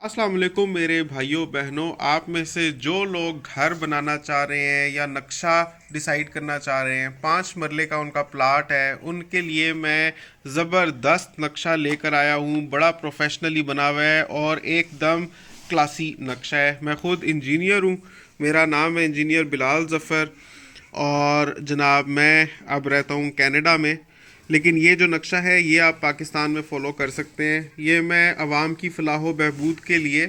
अस्सलाम वालेकुम मेरे भाइयों बहनों। आप में से जो लोग घर बनाना चाह रहे हैं या नक्शा डिसाइड करना चाह रहे हैं, 5 मरले का उनका प्लाट है, उनके लिए मैं ज़बरदस्त नक्शा लेकर आया हूँ। बड़ा प्रोफेशनली बना हुआ है और एकदम क्लासी नक्शा है। मैं ख़ुद इंजीनियर हूँ, मेरा नाम है इंजीनियर बिलाल ज़फ़र और जनाब मैं अब रहता हूँ कनाडा में। लेकिन ये जो नक्शा है ये आप पाकिस्तान में फ़ॉलो कर सकते हैं। ये मैं आवाम की फ़लाह व बहबूद के लिए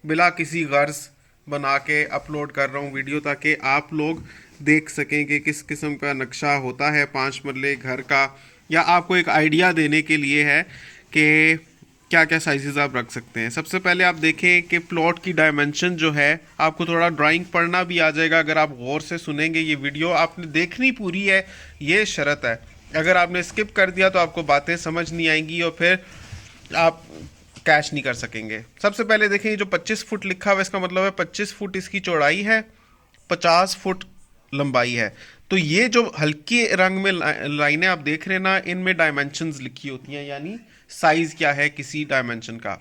बिला किसी गर्ज बना के अपलोड कर रहा हूँ वीडियो, ताकि आप लोग देख सकें कि किस किस्म का नक्शा होता है 5 मरले घर का, या आपको एक आइडिया देने के लिए है कि क्या क्या साइजेस आप रख सकते हैं। सबसे पहले आप देखें कि प्लॉट की डायमेंशन जो है, आपको थोड़ा ड्राइंग पढ़ना भी आ जाएगा अगर आप गौर से सुनेंगे। ये वीडियो आपने देखनी पूरी है, ये शर्त है। अगर आपने स्किप कर दिया तो आपको बातें समझ नहीं आएंगी और फिर आप कैच नहीं कर सकेंगे। सबसे पहले देखें, ये जो 25 फुट लिखा हुआ है इसका मतलब है 25 फुट इसकी चौड़ाई है, 50 फुट लंबाई है। तो ये जो हल्के रंग में लाइनें आप देख रहे हैं ना, इनमें डायमेंशंस लिखी होती हैं, यानी साइज क्या है किसी डायमेंशन का।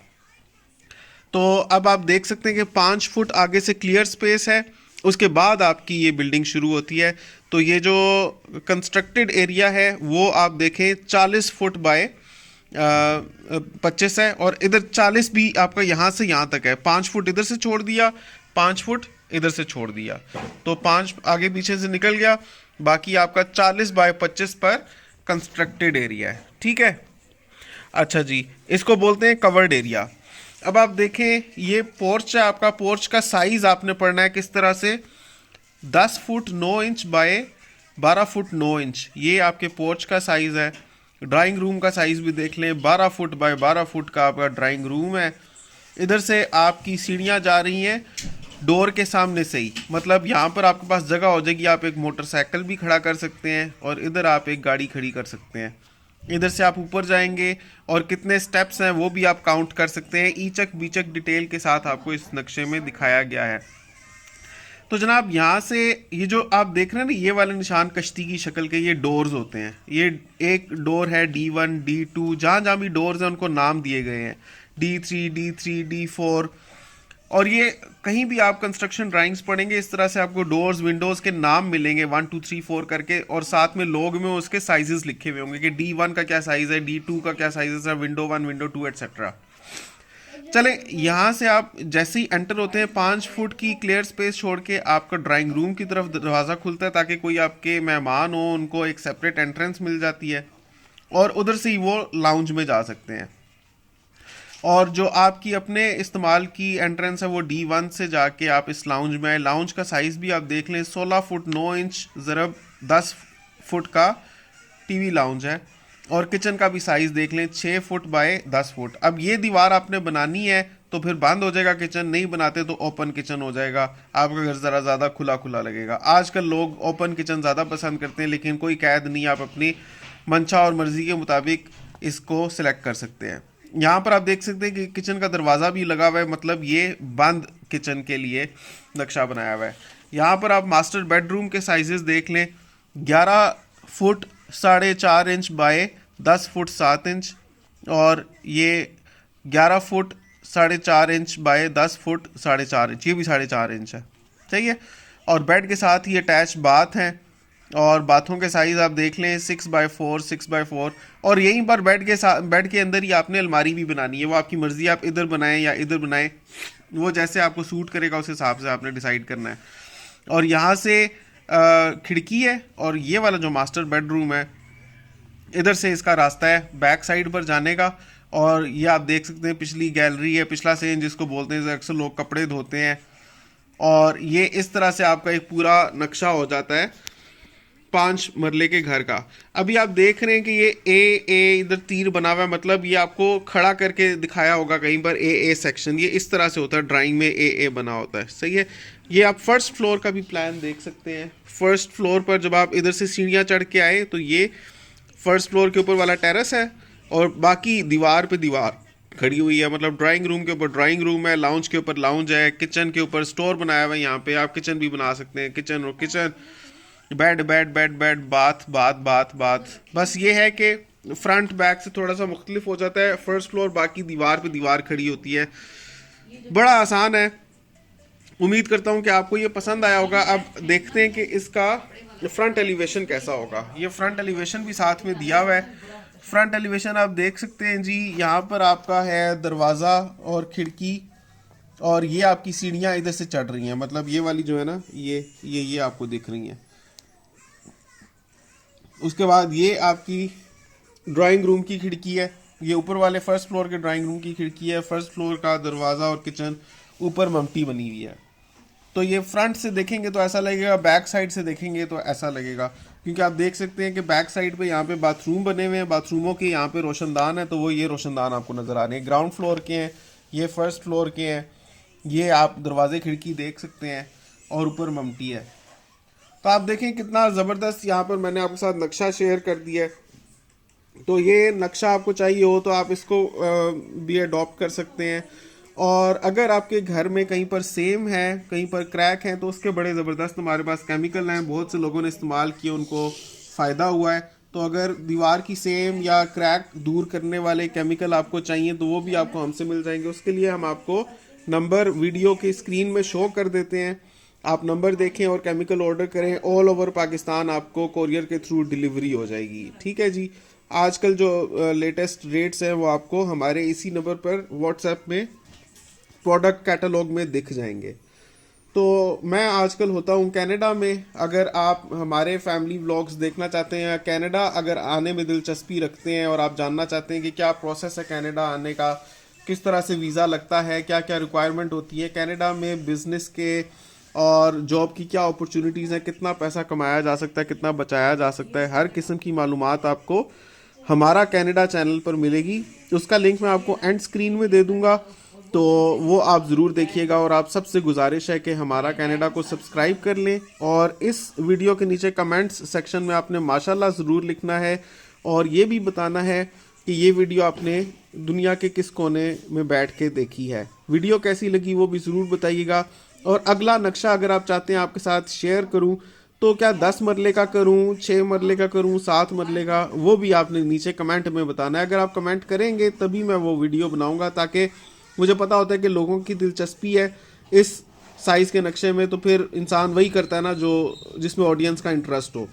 तो अब आप देख सकते हैं कि 5 फुट आगे से क्लियर स्पेस है, उसके बाद आपकी ये बिल्डिंग शुरू होती है। तो ये जो कंस्ट्रक्टेड एरिया है वो आप देखें 40 फुट बाय 25 है, और इधर 40 भी आपका यहाँ से यहाँ तक है। 5 फुट इधर से छोड़ दिया, 5 फुट इधर से छोड़ दिया, तो 5 आगे पीछे से निकल गया। बाकी आपका 40 बाय 25 पर कंस्ट्रक्टेड एरिया है, ठीक है। अच्छा जी, इसको बोलते हैं कवर्ड एरिया। अब आप देखें, ये पोर्च है आपका। पोर्च का साइज आपने पढ़ना है किस तरह से, 10 foot 9 inch by 12 foot 9 inch, ये आपके पोर्च का साइज है। ड्राइंग रूम का साइज भी देख लें, 12 फुट बाय 12 फुट का आपका ड्राइंग रूम है। इधर से आपकी सीढ़ियाँ जा रही हैं डोर के सामने से ही, मतलब यहाँ पर आपके पास जगह हो जाएगी, आप एक मोटरसाइकिल भी खड़ा कर सकते हैं और इधर आप एक गाड़ी खड़ी कर सकते हैं। इधर से आप ऊपर जाएंगे और कितने स्टेप्स हैं वो भी आप काउंट कर सकते हैं। ईचक बीचक डिटेल के साथ आपको इस नक्शे में दिखाया गया है। तो जनाब यहाँ से ये जो आप देख रहे हैं ना, ये वाले निशान कश्ती की शक्ल के, ये डोर्स होते हैं। ये एक डोर है D1 D2, जहाँ जहाँ भी डोर्स हैं उनको नाम दिए गए हैं, D3 D3 D4। और ये कहीं भी आप कंस्ट्रक्शन ड्राइंग्स पढ़ेंगे इस तरह से आपको डोर्स विंडोज़ के नाम मिलेंगे 1 2 3 4 करके, और साथ में लोग में उसके साइजेस लिखे हुए होंगे कि D1 का क्या साइज़ है, D2 का क्या साइज़ है, विंडो 1 विंडो 2 एट्सेट्रा। चले, यहाँ से आप जैसे ही एंटर होते हैं 5 फुट की क्लियर स्पेस छोड़ के आपका ड्राइंग रूम की तरफ दरवाज़ा खुलता है, ताकि कोई आपके मेहमान हो उनको एक सेपरेट एंट्रेंस मिल जाती है, और उधर से ही वो लाउंज में जा सकते हैं। और जो आपकी अपने इस्तेमाल की एंट्रेंस है वो D1 से जाके आप इस लाउंज में आए। लाउंज का साइज़ भी आप देख लें, 16 फुट 9 इंच ज़रब 10 फुट का टीवी लाउंज है। और किचन का भी साइज़ देख लें, 6 फुट बाय 10 फुट। अब ये दीवार आपने बनानी है तो फिर बंद हो जाएगा किचन, नहीं बनाते तो ओपन किचन हो जाएगा, आपका घर ज़रा ज़्यादा खुला खुला लगेगा। आजकल लोग ओपन किचन ज़्यादा पसंद करते हैं, लेकिन कोई कैद नहीं, आप अपनी मंशा और मर्ज़ी के मुताबिक इसको सिलेक्ट कर सकते हैं। यहाँ पर आप देख सकते हैं कि किचन का दरवाज़ा भी लगा हुआ है, मतलब ये बंद किचन के लिए नक्शा बनाया हुआ है। यहाँ पर आप मास्टर बेडरूम के साइजेस देख लें, 11 foot 4.5 inch by 10 foot 7 inch, और ये 11 foot 4.5 inch by 10 foot 4.5 inch, ये भी 4.5 इंच है, सही है। और बेड के साथ ही अटैच बाथ हैं, और बाथों के साइज़ आप देख लें 6x4 6x4। और यहीं पर बेड के साथ, बेड के अंदर ही आपने अलमारी भी बनानी है, वो आपकी मर्ज़ी, आप इधर बनाएं या इधर बनाएं, वो जैसे आपको सूट करेगा उस हिसाब से आपने डिसाइड करना है। और यहाँ से खिड़की है, और ये वाला जो मास्टर बेडरूम है इधर से इसका रास्ता है बैक साइड पर जाने का। और ये आप देख सकते हैं पिछली गैलरी है, पिछला सेन जिसको बोलते हैं, अक्सर लोग कपड़े धोते हैं। और ये इस तरह से आपका एक पूरा नक्शा हो जाता है 5 मरले के घर का। अभी आप देख रहे हैं कि ये ए इधर तीर बना हुआ है, मतलब ये आपको खड़ा करके दिखाया होगा कहीं पर ए सेक्शन, ये इस तरह से होता है ड्राइंग में, ए बना होता है, सही है। ये आप फर्स्ट फ्लोर का भी प्लान देख सकते हैं। फर्स्ट फ्लोर पर जब आप इधर से सीढ़ियाँ चढ़ के आए तो ये फर्स्ट फ्लोर के ऊपर वाला टेरेस है, और बाकी दीवार पे दीवार खड़ी हुई है, मतलब ड्राइंग रूम के ऊपर ड्राइंग रूम है, लाउंज के ऊपर लाउंज है, किचन के ऊपर स्टोर बनाया हुआ है। यहाँ पे आप किचन भी बना सकते हैं, किचन और kitchen, bed bed bed bed, bath bath bath bath. बस ये है कि फ्रंट बैक से थोड़ा सा मुख्तलिफ हो जाता है फर्स्ट फ्लोर, बाकी दीवार पे दीवार खड़ी होती है। बड़ा आसान है। उम्मीद करता हूँ कि आपको ये पसंद आया होगा। अब देखते हैं कि इसका फ्रंट एलिवेशन कैसा होगा। ये फ्रंट एलिवेशन भी साथ में दिया हुआ है। फ्रंट एलिवेशन आप देख सकते हैं जी, यहाँ पर आपका है दरवाज़ा और खिड़की, और ये आपकी सीढ़ियाँ इधर से चढ़ रही हैं, मतलब ये वाली जो है ना, ये आपको दिख रही हैं। उसके बाद ये आपकी ड्राइंग रूम की खिड़की है, ये ऊपर वाले फर्स्ट फ्लोर के ड्राइंग रूम की खिड़की है। फर्स्ट फ्लोर का दरवाज़ा और किचन ऊपर ममटी बनी हुई है। तो ये फ्रंट से देखेंगे तो ऐसा लगेगा, बैक साइड से देखेंगे तो ऐसा लगेगा, क्योंकि आप देख सकते हैं कि बैक साइड पे यहाँ पे बाथरूम बने हुए हैं, बाथरूमों के यहाँ पे रोशनदान है, तो वो ये रोशनदान आपको नज़र आ रहे हैं। ग्राउंड फ्लोर के हैं, ये फर्स्ट फ्लोर के हैं, ये आप दरवाजे खिड़की देख सकते हैं, और ऊपर ममटी है। तो आप देखें कितना ज़बरदस्त यहाँ पर मैंने आपके साथ नक्शा शेयर कर दिया है। तो ये नक्शा आपको चाहिए हो तो आप इसको भी अडॉप्ट कर सकते हैं। और अगर आपके घर में कहीं पर सेम है, कहीं पर क्रैक है, तो उसके बड़े ज़बरदस्त हमारे पास केमिकल हैं, बहुत से लोगों ने इस्तेमाल किए, उनको फ़ायदा हुआ है। तो अगर दीवार की सेम या क्रैक दूर करने वाले केमिकल आपको चाहिए तो वो भी आपको हमसे मिल जाएंगे। उसके लिए हम आपको नंबर वीडियो की स्क्रीन में शो कर देते हैं, आप नंबर देखें और केमिकल ऑर्डर करें। ऑल ओवर पाकिस्तान आपको कोरियर के थ्रू डिलीवरी हो जाएगी। ठीक है जी। आजकल जो लेटेस्ट रेट्स हैं वो आपको हमारे इसी नंबर पर व्हाट्सएप में प्रोडक्ट कैटलॉग में दिख जाएंगे। तो मैं आजकल होता हूँ कनाडा में। अगर आप हमारे फैमिली व्लॉग्स देखना चाहते हैं, कनाडा अगर आने में दिलचस्पी रखते हैं और आप जानना चाहते हैं कि क्या प्रोसेस है कनाडा आने का, किस तरह से वीज़ा लगता है, क्या क्या रिक्वायरमेंट होती है कनाडा में, बिजनेस के और जॉब की क्या अपॉर्चुनिटीज़ हैं, कितना पैसा कमाया जा सकता है, कितना बचाया जा सकता है, हर किस्म की मालूमात आपको हमारा कनाडा चैनल पर मिलेगी। उसका लिंक मैं आपको एंड स्क्रीन में दे दूंगा, तो वो आप ज़रूर देखिएगा। और आप सबसे गुजारिश है कि हमारा कनाडा को सब्सक्राइब कर लें, और इस वीडियो के नीचे कमेंट्स सेक्शन में आपने माशाल्लाह ज़रूर लिखना है, और ये भी बताना है कि ये वीडियो आपने दुनिया के किस कोने में बैठ के देखी है। वीडियो कैसी लगी वो भी ज़रूर बताइएगा। और अगला नक्शा अगर आप चाहते हैं आपके साथ शेयर करूं, तो क्या 10 मरले का करूं, 6 मरले का करूं, 7 मरले का, वो भी आपने नीचे कमेंट में बताना है। अगर आप कमेंट करेंगे तभी मैं वो वीडियो बनाऊंगा, ताकि मुझे पता होता है कि लोगों की दिलचस्पी है इस साइज़ के नक्शे में, तो फिर इंसान वही करता है ना जो जिसमें ऑडियंस का इंटरेस्ट हो।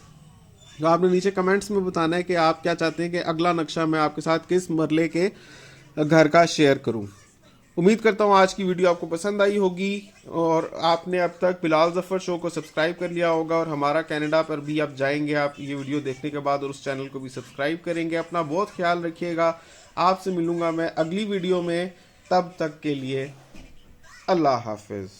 तो आपने नीचे कमेंट्स में बताना है कि आप क्या चाहते हैं कि अगला नक्शा मैं आपके साथ किस मरले के घर का शेयर करूं। उम्मीद करता हूं आज की वीडियो आपको पसंद आई होगी, और आपने अब तक बिलाल जफ़र शो को सब्सक्राइब कर लिया होगा, और हमारा कनाडा पर भी आप जाएंगे आप ये वीडियो देखने के बाद, और उस चैनल को भी सब्सक्राइब करेंगे। अपना बहुत ख्याल रखिएगा। आपसे मिलूंगा मैं अगली वीडियो में, तब तक के लिए अल्लाह हाफिज़।